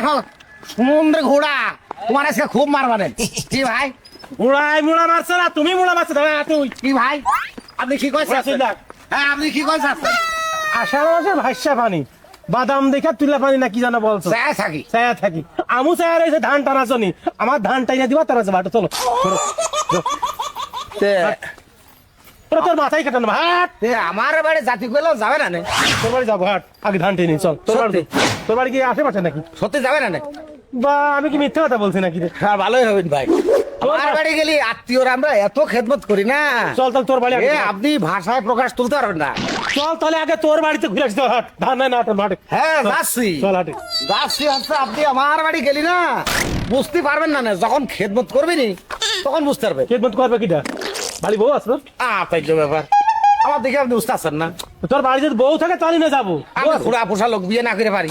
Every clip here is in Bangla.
দেখো সমুদ্রে ঘোড়া তোমার আজকে খুব মারবানে কি ভাই? মুড়া মারছে না, তুমি মুড়া মারছো তুই। কি ভাই আপনি কি কইছেন? হ্যাঁ আপনি কি কইছেন? আষাঢ় মাসে ভাইসা পানি, বাদাম দেখা তুলা পানি না কি জানা বলছো? চায়া থাকি ছায়া থাকি আমু ছায়া রয়েছে, ধান টানা চনি আমার ধান টাইনা দিবা তারা যাবা। চলো তোর মাথায় কাটানো হাট। আমার বাড়ি জাতি কইলেও যাবে না নে? তোর বাড়ি যাবো হাট, আগে ধান টেনে চল। তোর বাড়ি কি আশেপাশে নাকি? সত্যি যাবে না নে? বা আমি কি মিথ্যে কথা বলছি নাকি রে? হ্যাঁ ভালোই হবেন ভাই। আমার বাড়ি গেলি আত্মীয়রা আমরা এত খেদমত করি না। চল চল তোর বাড়ি আপনি ভাষায় প্রকাশ তুলতে পারবেন না। চল তাহলে আগে তোর বাড়িতে ঘুরে আসতে হাট, ধান নাই না তোর মাঠে। হ্যাঁ যাচ্ছি চল হাটে যাচ্ছি হচ্ছে। আপনি আমার বাড়ি গেলি না বুঝতে পারবেন না, যখন খেদমত করবি নি তখন বুঝতে পারবে। খেদমত করবে কিটা? বাড়ি বউ আসলো তাই তো ব্যাপার। আমার দেখে আপনি বুঝতে পারছেন না। তোর বাড়ি যদি বউ থাকে তাহলে না যাবো। আমরা ঘোড়া পোষা লোক বিয়ে না করে পারি।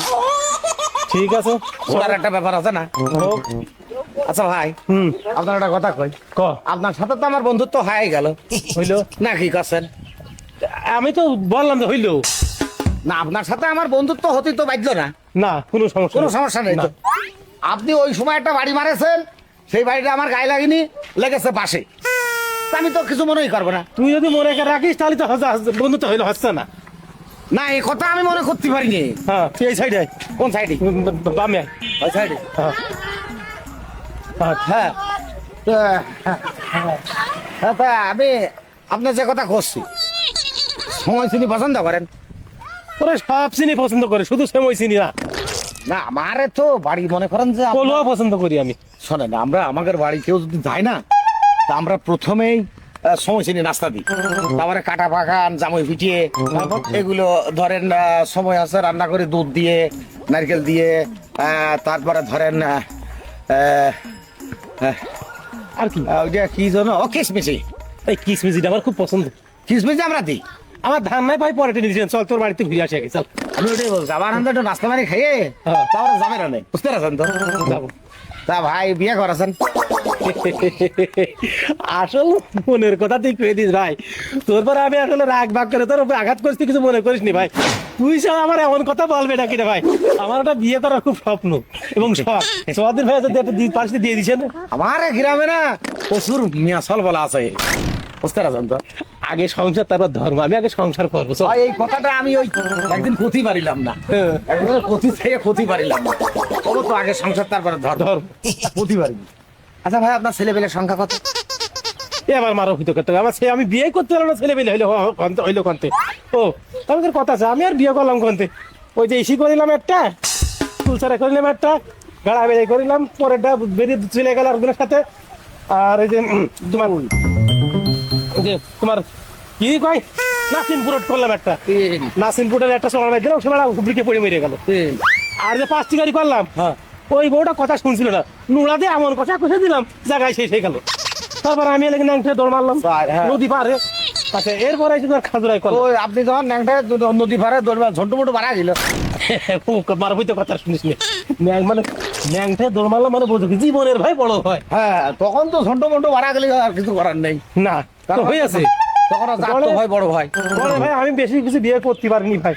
ঠিক আছে, ঘোড়ার একটা ব্যাপার আছে না। আচ্ছা ভাই আপনার একটা কথা কই। ক। আপনার সাথে তো আমার বন্ধুত্ব হয়ে গেল, হইলো না কি করছেন? আমি তো বললাম যে হইলো না, আপনার সাথে আমার বন্ধুত্ব হতেই তো বাধ্য না। না, কোনো সমস্যা কোনো সমস্যা নেই তো। আপনি ওই সময় একটা বাড়ি মারেছেন, সেই বাড়িটা আমার গায়ে লাগেনি, লেগেছে পাশে। তা আমি তো কিছু মনেই করবো না। তুই যদি মনে করে রাখিস তাহলে তো বন্ধুত্ব হইলো, হচ্ছে না। না এই কথা আমি মনে করতে পারিনি। হ্যাঁ তুই এই সাইডে কোন সাইডে? বামে আয়। ওই সাইডে। হ্যাঁ হ্যাঁ হ্যাঁ তা আমি আপনার যে কথা করছি, সময় চিনি পছন্দ করেন? ওরা সব চিনি পছন্দ করে, শুধু সময় চিনি না। না আমারে তো বাড়ি মনে করেন যে কলুয়া পছন্দ করি আমি। শোনেন, আমরা আমাদের বাড়ি কেউ যদি যায় না তা আমরা প্রথমেই সময় চিনি নাস্তা দিই, তারপরে কাটা পাকান জামই পিটিয়ে এগুলো ধরেন সময় আছে রান্না করে দুধ দিয়ে নারকেল দিয়ে তারপরে ধরেন আর কি ওইটা কি জানো, কিসমিসি। এই কিসমিসিটা আমার খুব পছন্দ। কিসমিসি আমরা দিই। আমার ধান নাই ভাই, পরে টেনে দিয়েছেন। চল তোর বাড়িতে ঘুরে আসি আগে, চল। আমি ওটাই বলছি, আবার আমরা একটু নাস্তা মারি খাইয়ে হ্যাঁ। তারপরে যাবে না নেই, বুঝতে পারছেন তো? যাবো। তা ভাই বিয়ে করেছেন? আসল মনের কথা তুই কয়ে দিস ভাই। তোর পরে আমি আসলে রাগ ভাগ করে তোর উপরে আঘাত করছি, কিছু মনে করিস নি ভাই। তুই সব আমার এমন কথা বলবে নাকি রে ভাই? আমার ওটা বিয়ে করার খুব স্বপ্ন এবং শখ। সোয়াদিন ভাই যদি একটা পার্সি দিয়ে দিছেন। আমার গ্রামে না প্রচুর মিয়াসল বলা আছে, বুঝতে পারছেন তো? আগে সংসার তারপর ধর্ম, আমি আগে সংসার করবো। চল। ভাই, এই কথাটা আমি ওই একদিন ক্ষতি পারিলাম না, ক্ষতি থেকে ক্ষতি পারিলাম না। তবে তো আগে সংসার তারপরে ধর্ম ক্ষতি পারিনি। আচ্ছা ভাই, আপনার ছেলে পেলের সংখ্যা কত? এবার মারো হইতো করতে আমার সে আমি বিয়ে করতে পারলাম না, ছেলে পেলে হইলো হইলো কন্তে। ও আমাদের কথা আছে, আমি আর বিয়ে করলাম কন্তে। ওই যে ইসি করিলাম একটা, তুলসারে করিলাম একটা, গাড়া বেড়ে করিলাম, পরেরটা বেরিয়ে চলে গেল আরেকজনের সাথে। আর এই যে তোমার কি কয় নাসিনপুর করলাম একটা, নাসিনপুরের একটা সময় দিলাম, সে হুবড়িকে পড়ে মরে গেল। আর যে 5টি গাড়ি করলাম, ওই বউটা কথা শুনছিল না, নোড়া দিয়ে এমন কথা কষে দিলাম জায়গায় শেষ হয়ে গেল। তারপর আমি এলাকা ন্যাংটা দৌড় মারলাম নদী পারে। আচ্ছা এরপরে খাজুরাই করলাম। আপনি যখন ন্যাংটা নদী পারে দৌড় ঝন্টু মুটু বাড়া দিল, মার হইতে কথা শুনিস মানে ন্যাংটা দৌড় মারলাম মানে বোঝো কি জীবনের ভাই বড় হয়। হ্যাঁ তখন তো ঝন্টু মুটু বাড়া গেলে আর কিছু করার নেই। না তো হয়ে আছে তখন ভাই বড় ভাই বড় ভাই। আমি বেশি কিছু বিয়ে করতে পারিনি ভাই।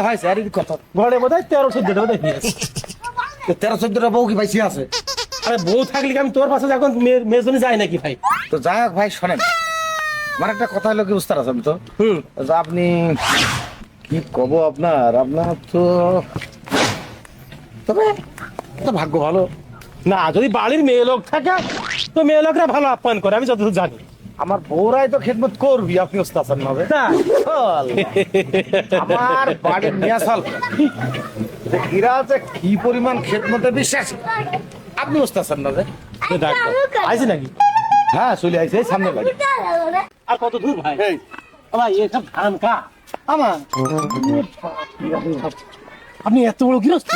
হয়েছে আর কত ঘরে বোধ হয় 13-14টা বোধ হয়। 13-14টা বউ কি পাইছি আছে? আরে বউ থাকলে আমি তোর পাশে এখন মেজনি যায় নাকি ভাই? তো যাই হোক ভাই, শোনেন আমার একটা কথা হলো কি, বুঝতে পারছেন তো? আপনি কি কব আপনার তো তবে তো ভাগ্য ভালো না, যদি বাড়ির মেয়ে লোক থাকে তো মেয়ে লোকরা ভালো আপ্যায়ন করে, আমি যতদূর জানি। আমার বউরাই তো খেদমত করবি, আপনি বুঝতে পারছেন না? আমার বাড়ির নিয়াসাল এরা যে কি পরিমাণ খেদমতে বিশ্বাস, আপনি বুঝতে পারছেন না? আইসি নাকি? হ্যাঁ চলে আইছে সামনে বাড়ি। আর কত দূর ভাই? ভাই এসব ধান কা আমার আপনি এত বড় গৃহস্থ?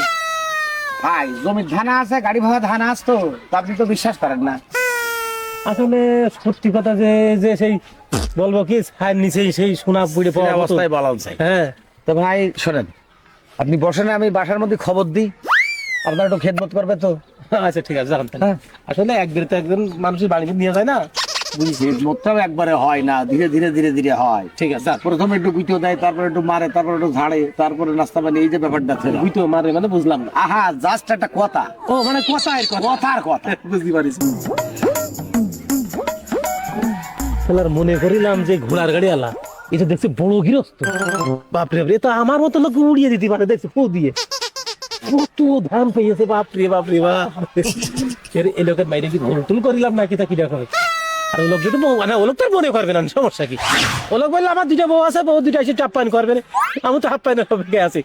ভাই জমির ধান আছে, গাড়ি ভাড়া ধান আসতো, আপনি তো বিশ্বাস করেন না। আসলে সত্যি কথা যে যে সেই বলবো কি ছায়ের নিচেই সেই সোনা পুড়ে পাওয়া অবস্থায় বলা যায়। হ্যাঁ তো ভাই শোনেন, আপনি বসেন, আমি বাসার মধ্যে খবর দিই, আপনার একটু খেদমত করবে তো? আচ্ছা ঠিক আছে, জানান। আসলে একদিন তো একজন মানুষের বাড়িতে নিয়ে যায় না, খেদমতটাও একবারে হয় না, ধীরে ধীরে ধীরে ধীরে হয়। ঠিক আছে প্রথমে একটু গুঁতো দেয়, তারপরে একটু মারে, তারপরে একটু ঝাড়ে, তারপরে নাস্তা পানি, এই যে ব্যাপারটা ছিল। বুঝতো মারে মানে বুঝলাম না। আহা, জাস্ট একটা কথা, ও মানে কথার কথা, কথার কথা। বুঝতে পারিস। তাহলে মনে করিলাম যে ঘোড়ার গাড়ি আলা এটা দেখছি বড় গৃহস্থ, বাপরে বাপরে, তো আমার মতো লোক উড়িয়ে দিতে পারে, দেখছি ফু দিয়ে কত ধান পেয়েছে, বাপরে বাপরে বাপ। এই লোকের বাইরে কি ভুল করিলাম নাকি, তা কি দেখা হবে? আর ও লোক যদি মানে ও লোক তো মনে করবে না, সমস্যা কি? ও লোক বললে আমার দুইটা বউ আছে, বউ দুইটা এসে চাপ পান করবে না, আমি তো হাফ পাইনের অপেক্ষায় আছি।